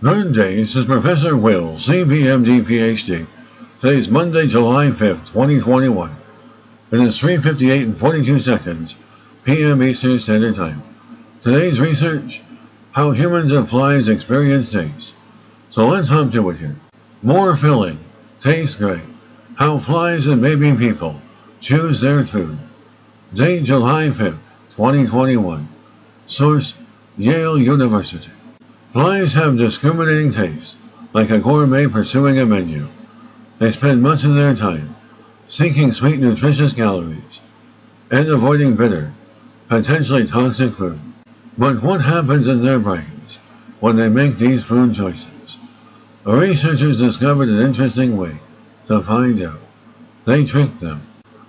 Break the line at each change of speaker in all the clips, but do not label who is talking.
Good day, this is Professor Will, CPMD PhD. Today's Monday, July 5th, 2021. It is 3:58 and 42 seconds, p.m. Eastern Standard Time. Today's research, how humans and flies experience taste. So let's hop to it here. More filling, tastes great. How flies and maybe people choose their food. Date July 5th, 2021. Source, Yale University. Flies have discriminating taste, like a gourmet pursuing a menu. They spend much of their time seeking sweet, nutritious calories and avoiding bitter, potentially toxic food. But what happens in their brains when they make these food choices? The researchers discovered an interesting way to find out. They tricked them.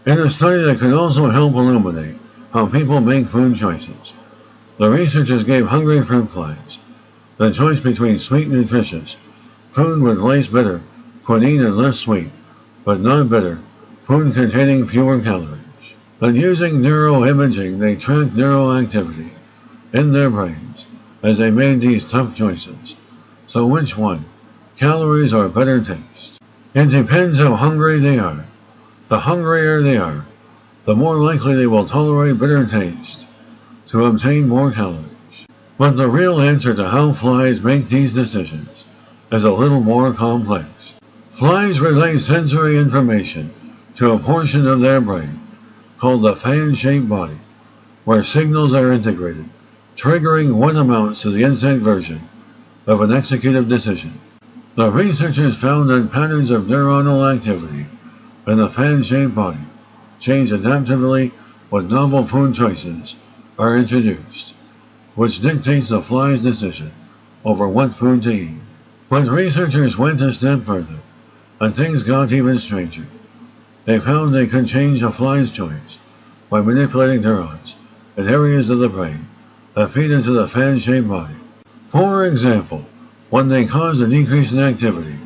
In a study that could also help illuminate how people make food choices, the researchers gave hungry fruit flies the choice between sweet, nutritious food with less bitter, quinine and less sweet, but not bitter, food containing fewer calories. But using neuroimaging, they tracked neural activity in their brains as they made these tough choices. So which one? Calories or better taste? It depends how hungry they are. The hungrier they are, the more likely they will tolerate bitter taste to obtain more calories. But the real answer to how flies make these decisions is a little more complex. Flies relay sensory information to a portion of their brain called the fan-shaped body, where signals are integrated, triggering what amounts to the insect version of an executive decision. The researchers found that patterns of neuronal activity in the fan-shaped body change adaptively when novel food choices are introduced, which dictates the fly's decision over what food to eat. But researchers went a step further, and things got even stranger. They found they could change a fly's choice by manipulating neurons in areas of the brain that feed into the fan-shaped body. For example, when they caused a decrease in activity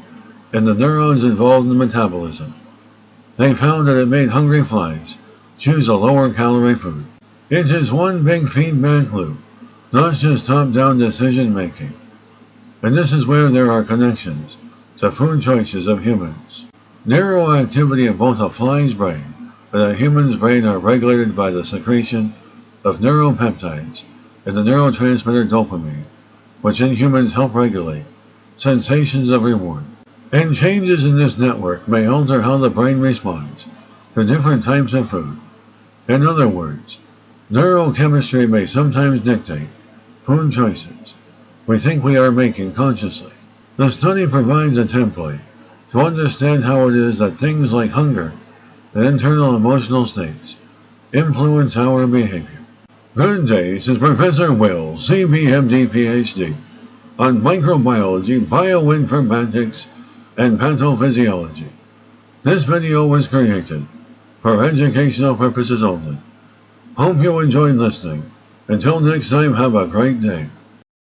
in the neurons involved in metabolism, they found that it made hungry flies choose a lower calorie food. It is one big feedback loop, not just top-down decision-making. And this is where there are connections to food choices of humans. Neuroactivity in both a fly's brain and a human's brain are regulated by the secretion of neuropeptides and the neurotransmitter dopamine, which in humans help regulate sensations of reward. And changes in this network may alter how the brain responds to different types of food. In other words, neurochemistry may sometimes dictate food choices we think we are making consciously. The study provides a template to understand how it is that things like hunger and internal emotional states influence our behavior. Good day, this is Professor Will, CPMD PhD, on microbiology, bioinformatics, and pathophysiology. This video was created for educational purposes only. Hope you enjoyed listening. Until next time, have a great day.